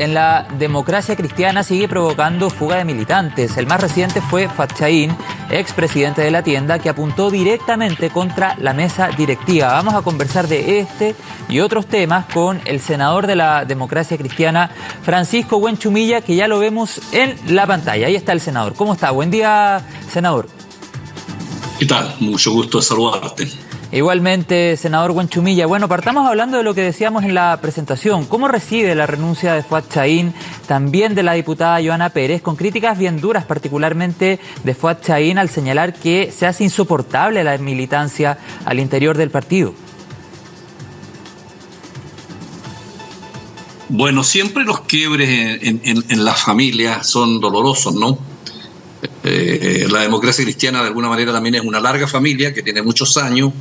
en la democracia cristiana sigue provocando fuga de militantes. El más reciente fue Fuad Chahín, expresidente de la tienda, que apuntó directamente contra la mesa directiva. Vamos a conversar de este y otros temas con el senador de la democracia cristiana, Francisco Huenchumilla, que ya lo vemos en la pantalla. Ahí está el senador. ¿Cómo está? Buen día, senador. ¿Qué tal? Mucho gusto de saludarte. Igualmente, senador Huenchumilla. Bueno, partamos hablando de lo que decíamos en la presentación. ¿Cómo recibe la renuncia de Fuad Chahín, también de la diputada Johanna Pérez, con críticas bien duras, particularmente de Fuad Chahín, al señalar que se hace insoportable la militancia al interior del partido? Bueno, siempre los quiebres en las familias son dolorosos, ¿no? La democracia cristiana de alguna manera también es una larga familia que tiene muchos años.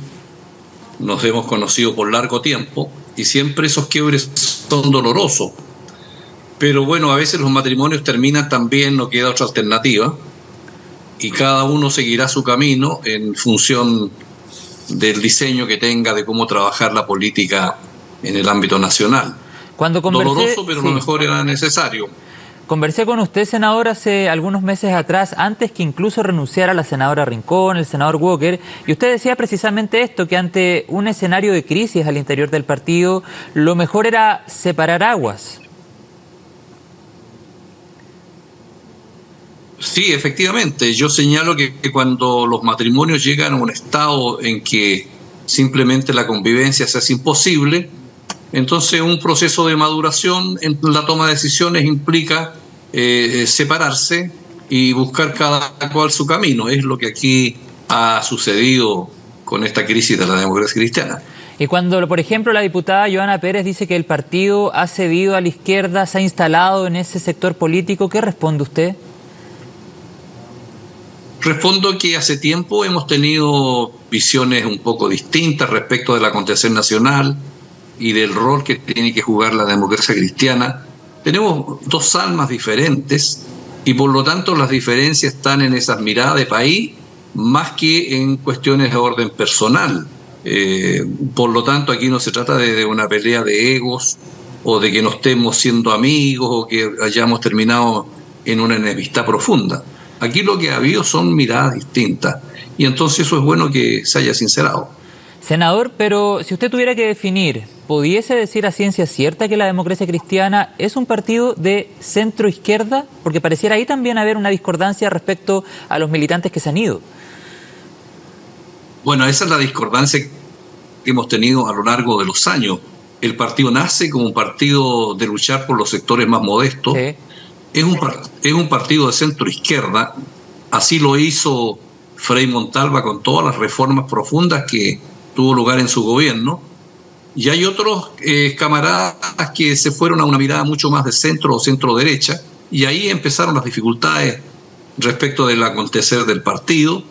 Nos hemos conocido por largo tiempo y siempre esos quiebres son dolorosos. Pero bueno, a veces los matrimonios terminan también, no queda otra alternativa, y cada uno seguirá su camino en función del diseño que tenga de cómo trabajar la política en el ámbito nacional. Doloroso, pero lo mejor era necesario. Conversé con usted, senador, hace algunos meses atrás, antes que incluso renunciara la senadora Rincón, el senador Walker, y usted decía precisamente esto, que ante un escenario de crisis al interior del partido, lo mejor era separar aguas. Sí, efectivamente. Yo señalo que cuando los matrimonios llegan a un estado en que simplemente la convivencia se hace imposible, entonces un proceso de maduración en la toma de decisiones implica separarse y buscar cada cual su camino. Es lo que aquí ha sucedido con esta crisis de la democracia cristiana. Y cuando, por ejemplo, la diputada Johanna Pérez dice que el partido ha cedido a la izquierda, se ha instalado en ese sector político, ¿qué responde usted? Respondo que hace tiempo hemos tenido visiones un poco distintas respecto del acontecer nacional y del rol que tiene que jugar la democracia cristiana. Tenemos dos almas diferentes y por lo tanto las diferencias están en esas miradas de país más que en cuestiones de orden personal. Por lo tanto aquí no se trata de una pelea de egos o de que no estemos siendo amigos o que hayamos terminado en una enemistad profunda. Aquí lo que ha habido son miradas distintas y entonces eso es bueno que se haya sincerado. Senador, pero si usted tuviera que definir, ¿pudiese decir a ciencia cierta que la democracia cristiana es un partido de centro-izquierda? Porque pareciera ahí también haber una discordancia respecto a los militantes que se han ido. Bueno, esa es la discordancia que hemos tenido a lo largo de los años. El partido nace como un partido de luchar por los sectores más modestos. Sí. Es un partido de centro-izquierda. Así lo hizo Frei Montalva con todas las reformas profundas que tuvo lugar en su gobierno, y hay otros camaradas que se fueron a una mirada mucho más de centro o centro-derecha, y ahí empezaron las dificultades respecto del acontecer del partido,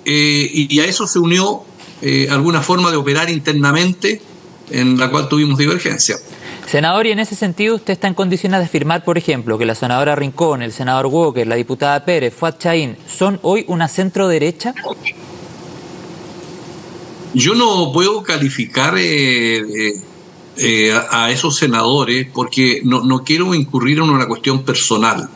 y a eso se unió alguna forma de operar internamente en la cual tuvimos divergencia. Senador, y en ese sentido, ¿usted está en condiciones de afirmar, por ejemplo, que la senadora Rincón, el senador Walker, la diputada Pérez, Fuad Chahín, son hoy una centro-derecha? Yo no puedo calificar a esos senadores porque no quiero incurrir en una cuestión personal.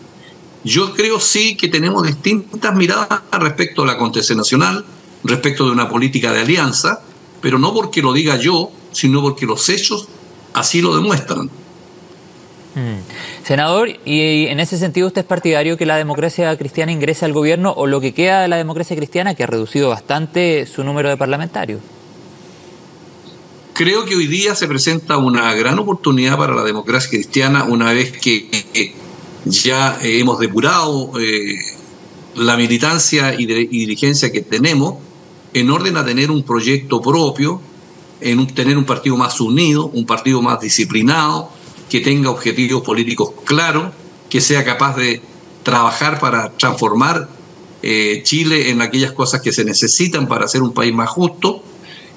Yo creo sí que tenemos distintas miradas respecto al acontecer nacional, respecto de una política de alianza, pero no porque lo diga yo, sino porque los hechos así lo demuestran. Senador, y en ese sentido, ¿usted es partidario que la democracia cristiana ingrese al gobierno o lo que queda de la democracia cristiana, que ha reducido bastante su número de parlamentarios? Creo que hoy día se presenta una gran oportunidad para la democracia cristiana una vez que ya hemos depurado la militancia y dirigencia que tenemos en orden a tener un proyecto propio, tener un partido más unido, un partido más disciplinado, que tenga objetivos políticos claros, que sea capaz de trabajar para transformar Chile en aquellas cosas que se necesitan para ser un país más justo,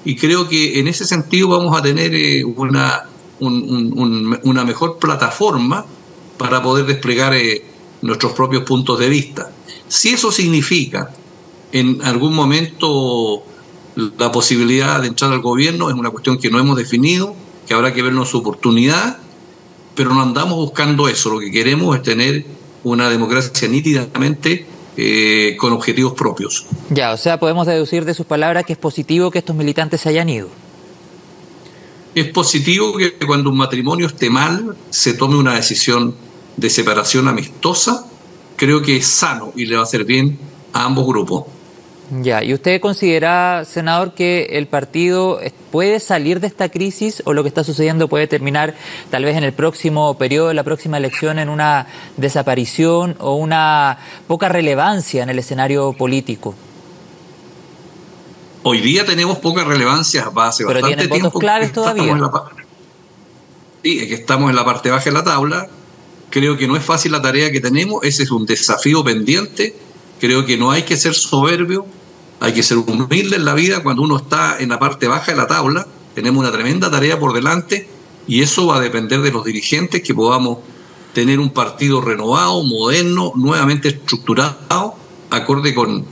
y creo que en ese sentido vamos a tener una mejor plataforma para poder desplegar nuestros propios puntos de vista. Si eso significa en algún momento la posibilidad de entrar al gobierno, es una cuestión que no hemos definido, que habrá que vernos su oportunidad, pero no andamos buscando eso. Lo que queremos es tener una democracia nítidamente con objetivos propios. Ya, o sea, podemos deducir de sus palabras que es positivo que estos militantes se hayan ido. Es positivo que cuando un matrimonio esté mal se tome una decisión de separación amistosa. Creo que es sano y le va a hacer bien a ambos grupos. Ya, ¿y usted considera, senador, que el partido puede salir de esta crisis o lo que está sucediendo puede terminar tal vez en el próximo periodo, en la próxima elección, en una desaparición o una poca relevancia en el escenario político? Hoy día tenemos poca relevancia hace Pero bastante tienen votos claves todavía. Sí, es que estamos en la parte baja de la tabla. Creo que no es fácil la tarea que tenemos. Ese es un desafío pendiente. Creo que no hay que ser soberbio, hay que ser humilde en la vida. Cuando uno está en la parte baja de la tabla, tenemos una tremenda tarea por delante y eso va a depender de los dirigentes, que podamos tener un partido renovado, moderno, nuevamente estructurado, acorde con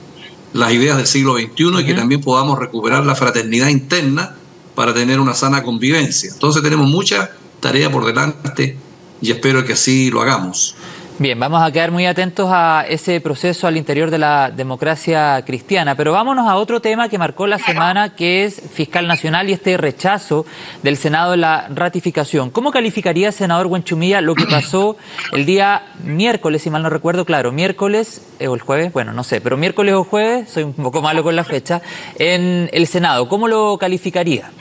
las ideas del siglo XXI y que también podamos recuperar la fraternidad interna para tener una sana convivencia. Entonces tenemos mucha tarea por delante y espero que así lo hagamos. Bien, vamos a quedar muy atentos a ese proceso al interior de la democracia cristiana, pero vámonos a otro tema que marcó la semana, que es fiscal nacional y este rechazo del Senado de la ratificación. ¿Cómo calificaría, senador Huenchumilla, lo que pasó el día miércoles, si mal no recuerdo, claro, miércoles o el jueves, bueno, no sé, pero miércoles o jueves, soy un poco malo con la fecha, en el Senado? ¿Cómo lo calificaría?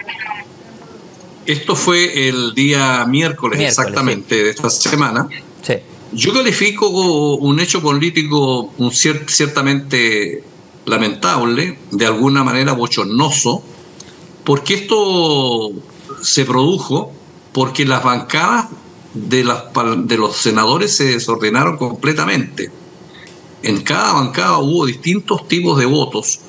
Esto fue el día miércoles exactamente, sí, de esta semana. Sí. Yo califico un hecho político ciertamente lamentable, de alguna manera bochornoso, porque esto se produjo porque las bancadas de los senadores se desordenaron completamente. En cada bancada hubo distintos tipos de votos,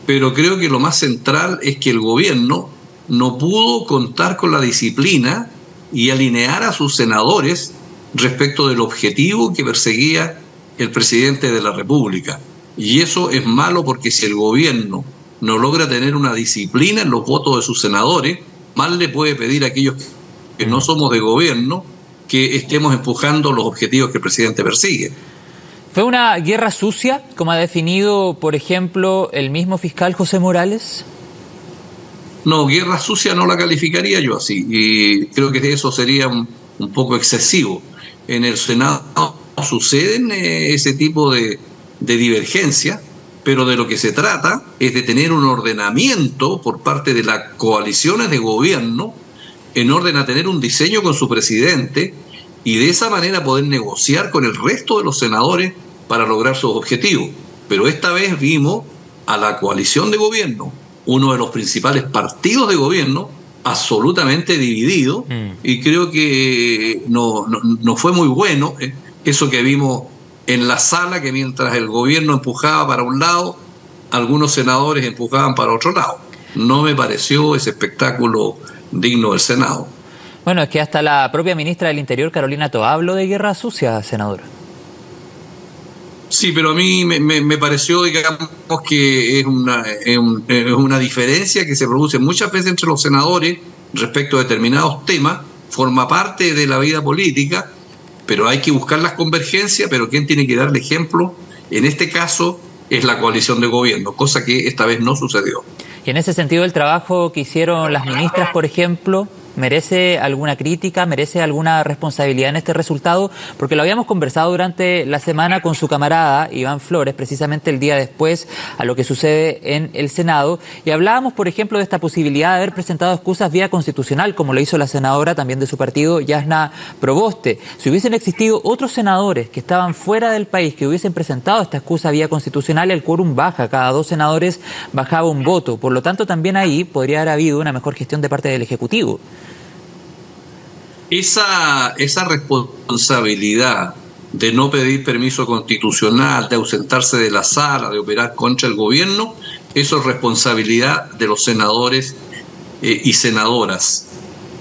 pero creo que lo más central es que el gobierno no pudo contar con la disciplina y alinear a sus senadores respecto del objetivo que perseguía el presidente de la República. Y eso es malo porque si el gobierno no logra tener una disciplina en los votos de sus senadores, mal le puede pedir a aquellos que no somos de gobierno que estemos empujando los objetivos que el presidente persigue. ¿Fue una guerra sucia, como ha definido, por ejemplo, el mismo fiscal José Morales? No, guerra sucia no la calificaría yo así, y creo que eso sería un poco excesivo. En el Senado suceden ese tipo de divergencias, pero de lo que se trata es de tener un ordenamiento por parte de las coaliciones de gobierno en orden a tener un diseño con su presidente y de esa manera poder negociar con el resto de los senadores para lograr sus objetivos. Pero esta vez vimos a la coalición de gobierno, uno de los principales partidos de gobierno, absolutamente dividido, y creo que no fue muy bueno eso que vimos en la sala, que mientras el gobierno empujaba para un lado, algunos senadores empujaban para otro lado. No me pareció ese espectáculo digno del Senado. Bueno, es que hasta la propia ministra del Interior, Carolina Toá, habló de guerra sucia, senadora. Sí, pero a mí me pareció, digamos, que es una diferencia que se produce muchas veces entre los senadores respecto a determinados temas, forma parte de la vida política, pero hay que buscar las convergencias, pero quien tiene que darle ejemplo, en este caso, es la coalición de gobierno, cosa que esta vez no sucedió. Y en ese sentido, el trabajo que hicieron las ministras, por ejemplo, ¿merece alguna crítica, merece alguna responsabilidad en este resultado? Porque lo habíamos conversado durante la semana con su camarada Iván Flores, precisamente el día después a lo que sucede en el Senado, y hablábamos, por ejemplo, de esta posibilidad de haber presentado excusas vía constitucional, como lo hizo la senadora también de su partido, Yasna Proboste. Si hubiesen existido otros senadores que estaban fuera del país, que hubiesen presentado esta excusa vía constitucional, el quórum baja, cada 2 senadores bajaba un voto. Por lo tanto, también ahí podría haber habido una mejor gestión de parte del Ejecutivo. Esa responsabilidad de no pedir permiso constitucional, de ausentarse de la sala, de operar contra el gobierno, eso es responsabilidad de los senadores y senadoras.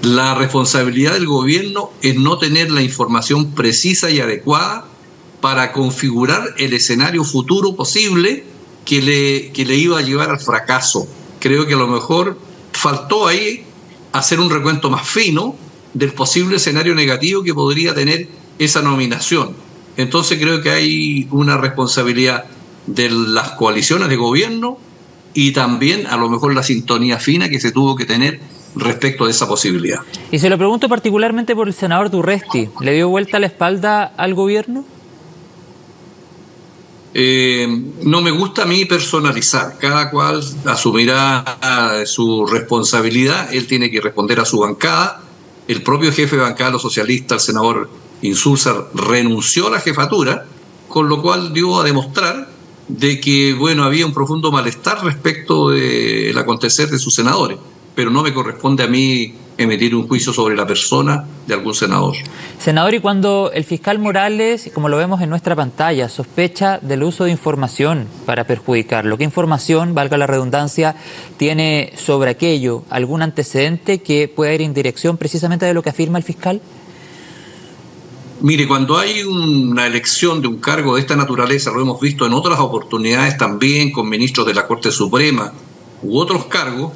La responsabilidad del gobierno es no tener la información precisa y adecuada para configurar el escenario futuro posible que le iba a llevar al fracaso. Creo que a lo mejor faltó ahí hacer un recuento más fino del posible escenario negativo que podría tener esa nominación. Entonces creo que hay una responsabilidad de las coaliciones de gobierno y también a lo mejor la sintonía fina que se tuvo que tener respecto de esa posibilidad. Y se lo pregunto particularmente por el senador Durresti. ¿Le dio vuelta la espalda al gobierno? No me gusta a mí personalizar. Cada cual asumirá su responsabilidad. Él tiene que responder a su bancada. El propio jefe de bancada de los socialistas, el senador Insulza, renunció a la jefatura, con lo cual dio a demostrar de que, bueno, había un profundo malestar respecto del acontecer de sus senadores. Pero no me corresponde a mí emitir un juicio sobre la persona de algún senador. Senador, y cuando el fiscal Morales, como lo vemos en nuestra pantalla, sospecha del uso de información para perjudicarlo, ¿qué información, valga la redundancia, tiene sobre aquello? ¿Algún antecedente que pueda ir en dirección precisamente de lo que afirma el fiscal? Mire, cuando hay una elección de un cargo de esta naturaleza, lo hemos visto en otras oportunidades también con ministros de la Corte Suprema u otros cargos,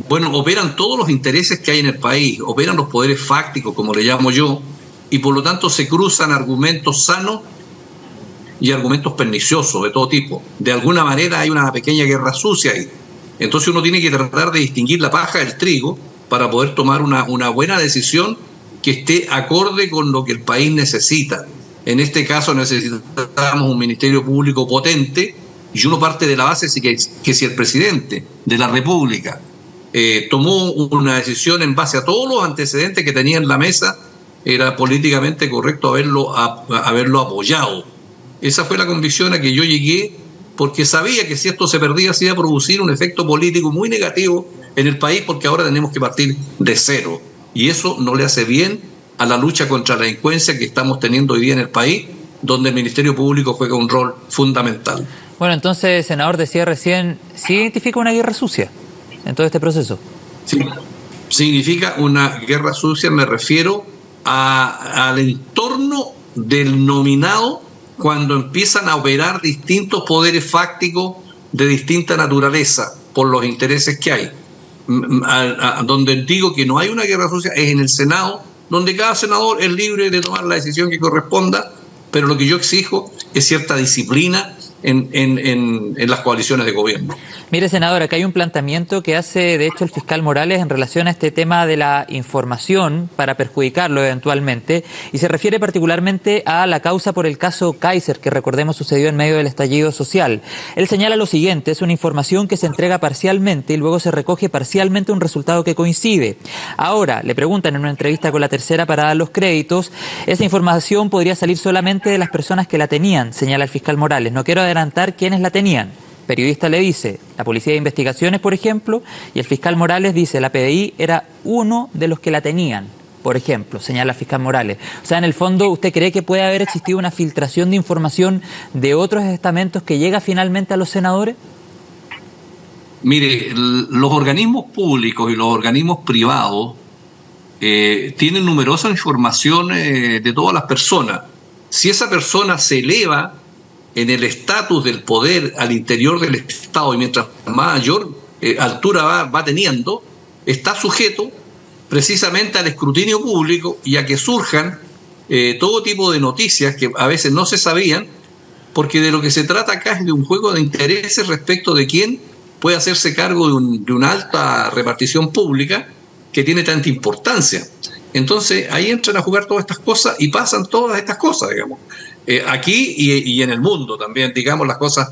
bueno, operan todos los intereses que hay en el país, operan los poderes fácticos, como le llamo yo, y por lo tanto se cruzan argumentos sanos y argumentos perniciosos de todo tipo. De alguna manera hay una pequeña guerra sucia ahí. Entonces uno tiene que tratar de distinguir la paja del trigo para poder tomar una buena decisión que esté acorde con lo que el país necesita. En este caso necesitamos un Ministerio Público potente, y uno parte de la base que si el presidente de la República tomó una decisión en base a todos los antecedentes que tenía en la mesa, era políticamente correcto haberlo apoyado. Esa fue la convicción a que yo llegué, porque sabía que si esto se perdía se iba a producir un efecto político muy negativo en el país, porque ahora tenemos que partir de cero. Y eso no le hace bien a la lucha contra la delincuencia que estamos teniendo hoy día en el país, donde el Ministerio Público juega un rol fundamental. Bueno, entonces, senador, decía recién, ¿sí identifica una guerra sucia en todo este proceso? Sí, significa una guerra sucia, me refiero al entorno del nominado cuando empiezan a operar distintos poderes fácticos de distinta naturaleza por los intereses que hay. Donde digo que no hay una guerra sucia es en el Senado, donde cada senador es libre de tomar la decisión que corresponda, pero lo que yo exijo es cierta disciplina en las coaliciones de gobierno. Mire, senador, acá hay un planteamiento que hace, de hecho, el fiscal Morales en relación a este tema de la información para perjudicarlo eventualmente, y se refiere particularmente a la causa por el caso Kaiser, que recordemos sucedió en medio del estallido social. Él señala lo siguiente: es una información que se entrega parcialmente y luego se recoge parcialmente un resultado que coincide. Ahora, le preguntan en una entrevista con La Tercera para dar los créditos, esa información podría salir solamente de las personas que la tenían, señala el fiscal Morales. No quiero adelantar quiénes la tenían. Periodista le dice, la Policía de Investigaciones, por ejemplo, y el fiscal Morales dice, la PDI era uno de los que la tenían, por ejemplo, señala el fiscal Morales. O sea, en el fondo, ¿usted cree que puede haber existido una filtración de información de otros estamentos que llega finalmente a los senadores? Mire, los organismos públicos y los organismos privados tienen numerosa información de todas las personas. Si esa persona se eleva en el estatus del poder al interior del Estado y mientras mayor altura va teniendo, está sujeto precisamente al escrutinio público y a que surjan todo tipo de noticias que a veces no se sabían, porque de lo que se trata acá es de un juego de intereses respecto de quién puede hacerse cargo de una alta repartición pública que tiene tanta importancia. Entonces ahí entran a jugar todas estas cosas y pasan todas estas cosas, digamos. Aquí y en el mundo también, digamos las cosas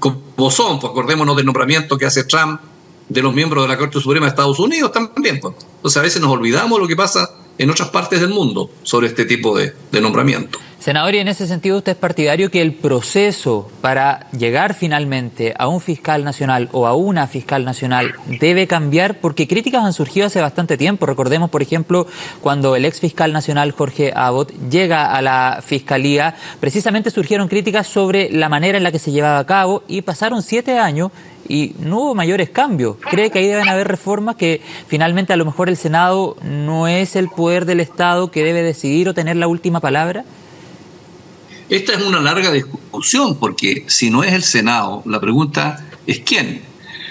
como son, pues acordémonos del nombramiento que hace Trump de los miembros de la Corte Suprema de Estados Unidos también, pues. Entonces a veces nos olvidamos de lo que pasa en otras partes del mundo sobre este tipo de nombramiento. Senador, y en ese sentido, ¿usted es partidario que el proceso para llegar finalmente a un fiscal nacional o a una fiscal nacional debe cambiar? Porque críticas han surgido hace bastante tiempo. Recordemos, por ejemplo, cuando el ex fiscal nacional Jorge Abbott llega a la fiscalía, precisamente surgieron críticas sobre la manera en la que se llevaba a cabo y pasaron 7 años y no hubo mayores cambios. ¿Cree que ahí deben haber reformas, que finalmente a lo mejor el Senado no es el poder del Estado que debe decidir o tener la última palabra? Esta es una larga discusión, porque si no es el Senado, la pregunta es ¿quién?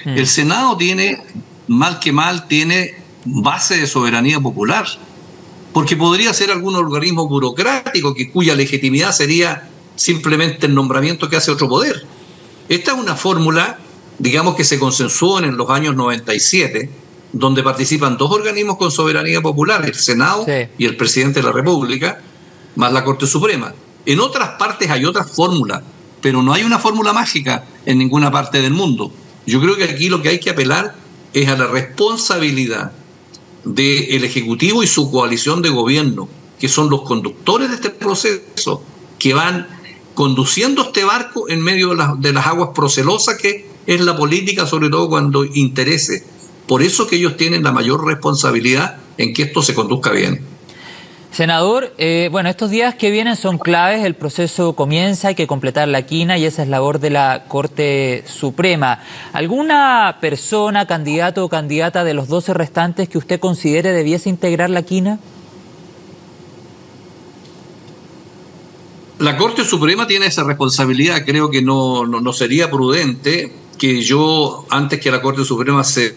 El Senado tiene, mal que mal, tiene base de soberanía popular, porque podría ser algún organismo burocrático cuya legitimidad sería simplemente el nombramiento que hace otro poder. Esta es una fórmula, digamos, que se consensuó en los años 97, donde participan dos organismos con soberanía popular, el Senado y el presidente de la República, más la Corte Suprema. En otras partes hay otras fórmulas, pero no hay una fórmula mágica en ninguna parte del mundo. Yo creo que aquí lo que hay que apelar es a la responsabilidad del Ejecutivo y su coalición de gobierno, que son los conductores de este proceso, que van conduciendo este barco en medio de las aguas procelosas que es la política, sobre todo cuando interese. Por eso que ellos tienen la mayor responsabilidad en que esto se conduzca bien. Senador, bueno, estos días que vienen son claves, el proceso comienza, hay que completar la quina y esa es labor de la Corte Suprema. ¿Alguna persona, candidato o candidata de los 12 restantes que usted considere debiese integrar la quina? La Corte Suprema tiene esa responsabilidad. Creo que no sería prudente que yo, antes que la Corte Suprema se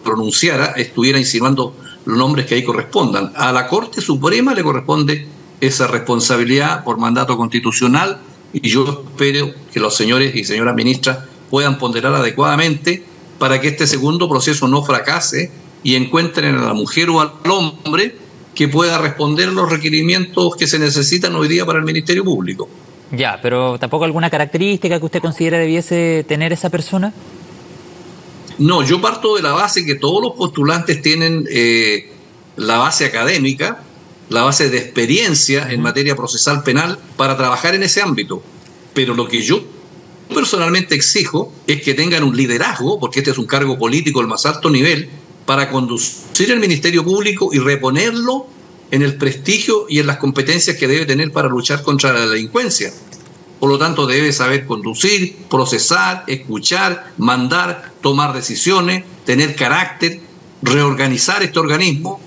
pronunciara, estuviera insinuando los nombres que ahí correspondan. A la Corte Suprema le corresponde esa responsabilidad por mandato constitucional y yo espero que los señores y señoras ministras puedan ponderar adecuadamente para que este segundo proceso no fracase y encuentren a la mujer o al hombre que pueda responder los requerimientos que se necesitan hoy día para el Ministerio Público. Ya, pero ¿tampoco alguna característica que usted considere debiese tener esa persona? No, yo parto de la base que todos los postulantes tienen la base académica, la base de experiencia en materia procesal penal para trabajar en ese ámbito. Pero lo que yo personalmente exijo es que tengan un liderazgo, porque este es un cargo político al más alto nivel, para conducir el Ministerio Público y reponerlo en el prestigio y en las competencias que debe tener para luchar contra la delincuencia. Por lo tanto, debe saber conducir, procesar, escuchar, mandar, tomar decisiones, tener carácter, reorganizar este organismo.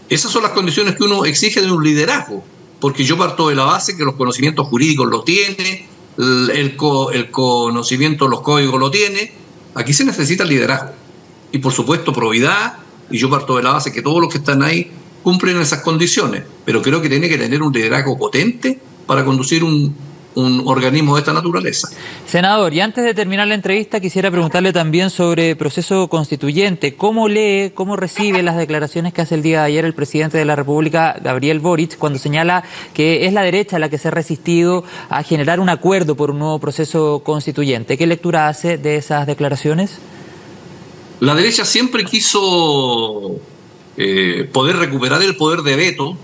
Esas son las condiciones que uno exige de un liderazgo, porque yo parto de la base que los conocimientos jurídicos lo tiene, el conocimiento de los códigos lo tiene. Aquí se necesita liderazgo. Y por supuesto probidad, y yo parto de la base que todos los que están ahí cumplen esas condiciones, pero creo que tiene que tener un liderazgo potente para conducir un organismo de esta naturaleza. Senador, y antes de terminar la entrevista quisiera preguntarle también sobre proceso constituyente. ¿Cómo lee, cómo recibe las declaraciones que hace el día de ayer el presidente de la República, Gabriel Boric, cuando señala que es la derecha la que se ha resistido a generar un acuerdo por un nuevo proceso constituyente? ¿Qué lectura hace de esas declaraciones? La derecha siempre quiso poder recuperar el poder de veto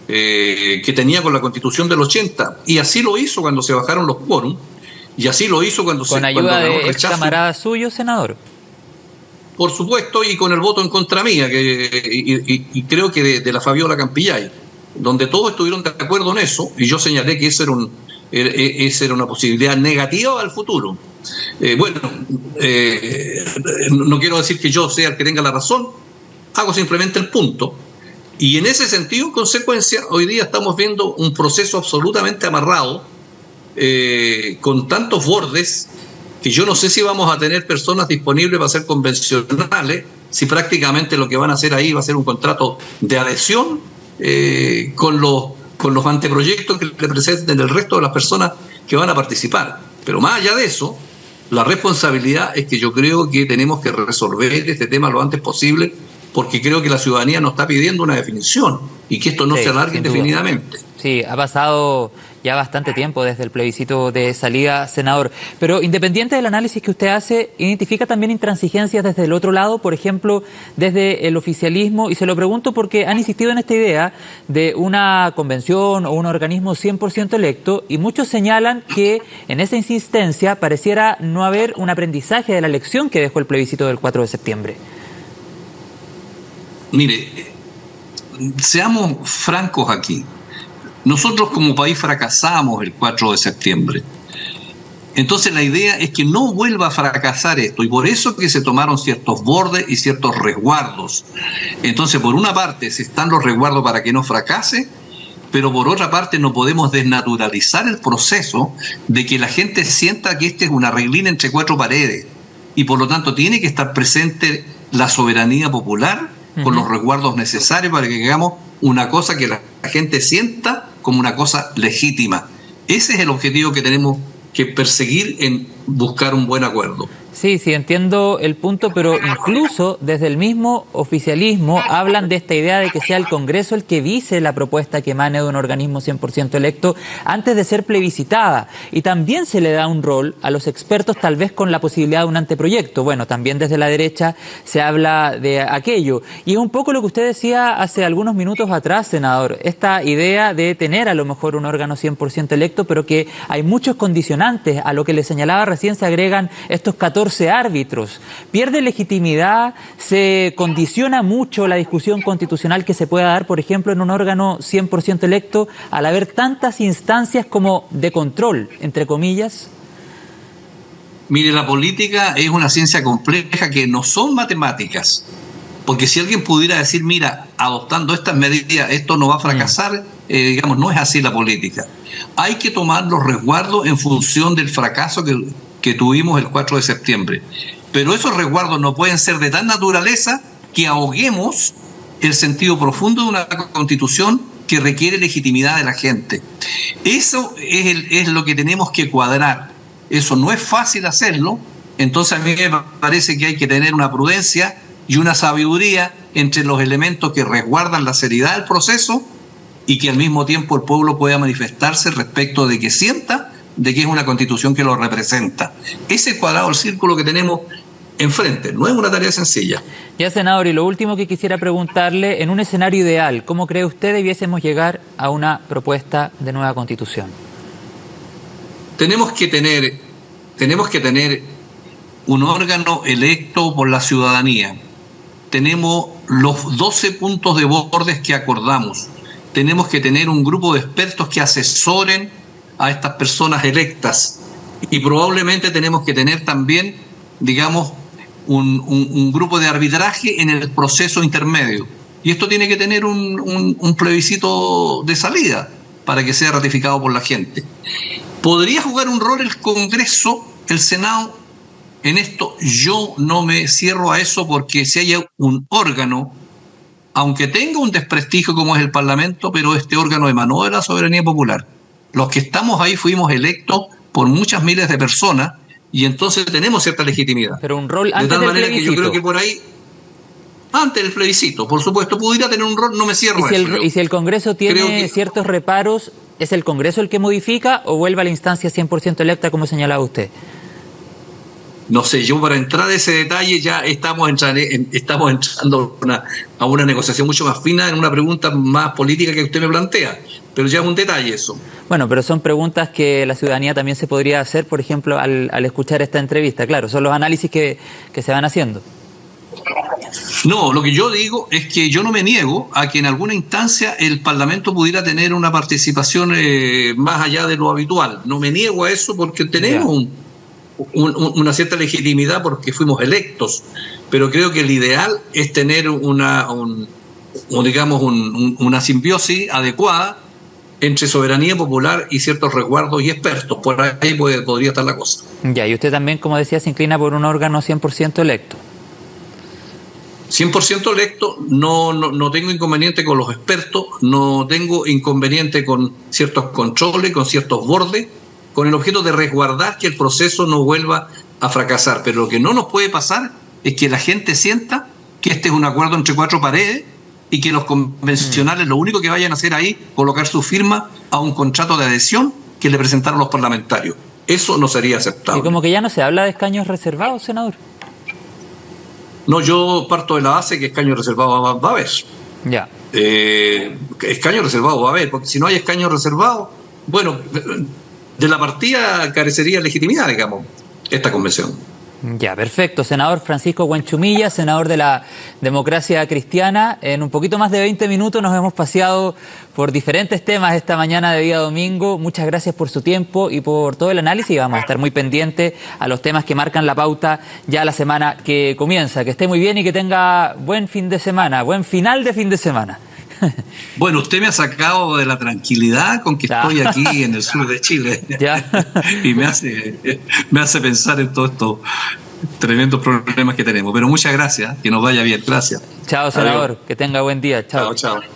que tenía con la Constitución del 80, y así lo hizo cuando se bajaron los quórum, y así lo hizo cuando ¿Con ayuda de ex camaradas suyos, senador? Por supuesto, y con el voto en contra mía, y creo que de la Fabiola Campillay, donde todos estuvieron de acuerdo en eso, y yo señalé que esa era una posibilidad negativa al futuro. No quiero decir que yo sea el que tenga la razón, hago simplemente el punto. Y en ese sentido, en consecuencia, hoy día estamos viendo un proceso absolutamente amarrado, con tantos bordes, que yo no sé si vamos a tener personas disponibles para ser convencionales, si prácticamente lo que van a hacer ahí va a ser un contrato de adhesión con los anteproyectos que le presenten el resto de las personas que van a participar. Pero más allá de eso, la responsabilidad es que yo creo que tenemos que resolver este tema lo antes posible, porque creo que la ciudadanía nos está pidiendo una definición y que esto no se alargue indefinidamente. Sí, ha pasado ya bastante tiempo desde el plebiscito de salida, senador. Pero independiente del análisis que usted hace, ¿identifica también intransigencias desde el otro lado, por ejemplo, desde el oficialismo? Y se lo pregunto porque han insistido en esta idea de una convención o un organismo 100% electo, y muchos señalan que en esa insistencia pareciera no haber un aprendizaje de la lección que dejó el plebiscito del 4 de septiembre. Mire, seamos francos aquí. Nosotros como país fracasamos el 4 de septiembre. Entonces la idea es que no vuelva a fracasar esto, y por eso que se tomaron ciertos bordes y ciertos resguardos. Entonces, por una parte se están los resguardos para que no fracase, pero por otra parte no podemos desnaturalizar el proceso de que la gente sienta que este es una reglina entre cuatro paredes, y por lo tanto tiene que estar presente la soberanía popular con los resguardos necesarios para que hagamos una cosa que la gente sienta como una cosa legítima. Ese es el objetivo que tenemos que perseguir en buscar un buen acuerdo. Sí, entiendo el punto, pero incluso desde el mismo oficialismo hablan de esta idea de que sea el Congreso el que vise la propuesta que emane de un organismo 100% electo antes de ser plebiscitada. Y también se le da un rol a los expertos, tal vez con la posibilidad de un anteproyecto. Bueno, también desde la derecha se habla de aquello. Y es un poco lo que usted decía hace algunos minutos atrás, senador, esta idea de tener a lo mejor un órgano 100% electo, pero que hay muchos condicionantes. A lo que le señalaba recién se agregan estos 14 árbitros. ¿Pierde legitimidad? ¿Se condiciona mucho la discusión constitucional que se pueda dar, por ejemplo, en un órgano 100% electo al haber tantas instancias como de control, entre comillas? Mire, la política es una ciencia compleja que no son matemáticas. Porque si alguien pudiera decir, mira, adoptando estas medidas esto no va a fracasar, digamos, no es así la política. Hay que tomar los resguardos en función del fracaso que tuvimos el 4 de septiembre. Pero esos resguardos no pueden ser de tal naturaleza que ahoguemos el sentido profundo de una constitución que requiere legitimidad de la gente. Eso es lo que tenemos que cuadrar. Eso no es fácil hacerlo, entonces a mí me parece que hay que tener una prudencia y una sabiduría entre los elementos que resguardan la seriedad del proceso y que al mismo tiempo el pueblo pueda manifestarse respecto de que sienta de que es una constitución que lo representa. Ese cuadrado del círculo que tenemos enfrente no es una tarea sencilla. Ya, senador, y lo último que quisiera preguntarle, en un escenario ideal, ¿cómo cree usted debiésemos llegar a una propuesta de nueva constitución? Tenemos que tener un órgano electo por la ciudadanía. Tenemos los 12 puntos de bordes que acordamos. Tenemos que tener un grupo de expertos que asesoren a estas personas electas. Y probablemente tenemos que tener también, digamos, un grupo de arbitraje en el proceso intermedio. Y esto tiene que tener un plebiscito de salida para que sea ratificado por la gente. ¿Podría jugar un rol el Congreso, el Senado? En esto yo no me cierro a eso, porque si hay un órgano, aunque tenga un desprestigio como es el Parlamento, pero este órgano emanó de la soberanía popular. Los que estamos ahí fuimos electos por muchas miles de personas y entonces tenemos cierta legitimidad. Pero un rol antes de tal del manera plebiscito. Que yo creo que por ahí, antes del plebiscito, por supuesto, pudiera tener un rol, no me cierro a eso. ¿Y si el Congreso tiene ciertos reparos, es el Congreso el que modifica o vuelve a la instancia 100% electa, como señalaba usted? No sé, yo para entrar a ese detalle ya estamos entrando a una negociación mucho más fina en una pregunta más política que usted me plantea, pero ya es un detalle eso. Bueno, pero son preguntas que la ciudadanía también se podría hacer, por ejemplo, al escuchar esta entrevista. Claro, son los análisis que se van haciendo. No, lo que yo digo es que yo no me niego a que en alguna instancia el Parlamento pudiera tener una participación más allá de lo habitual. No me niego a eso porque tenemos una cierta legitimidad porque fuimos electos, pero creo que el ideal es tener una simbiosis adecuada entre soberanía popular y ciertos resguardos y expertos. Por ahí podría estar la cosa. Ya, y usted también, como decía, se inclina por un órgano 100% electo. 100% electo, no tengo inconveniente con los expertos, no tengo inconveniente con ciertos controles, con ciertos bordes, con el objeto de resguardar que el proceso no vuelva a fracasar. Pero lo que no nos puede pasar es que la gente sienta que este es un acuerdo entre cuatro paredes y que los convencionales lo único que vayan a hacer ahí colocar su firma a un contrato de adhesión que le presentaron los parlamentarios. Eso no sería aceptable. Y como que ya no se habla de escaños reservados, senador. No, yo parto de la base que escaños reservados va a haber. Ya. Escaños reservados va a haber, porque si no hay escaños reservados, bueno, de la partida carecería de legitimidad, digamos, esta convención. Ya, perfecto. Senador Francisco Huenchumilla, senador de la Democracia Cristiana. En un poquito más de 20 minutos nos hemos paseado por diferentes temas esta mañana de día domingo. Muchas gracias por su tiempo y por todo el análisis. Vamos a estar muy pendientes a los temas que marcan la pauta ya la semana que comienza. Que esté muy bien y que tenga buen fin de semana, buen final de fin de semana. Bueno, usted me ha sacado de la tranquilidad con que estoy aquí en el sur de Chile. Ya. Y me hace pensar en todo esto tremendos problemas que tenemos. Pero muchas gracias, que nos vaya bien. Gracias. Chao, senador. Que tenga buen día. Chao. Chao, chao.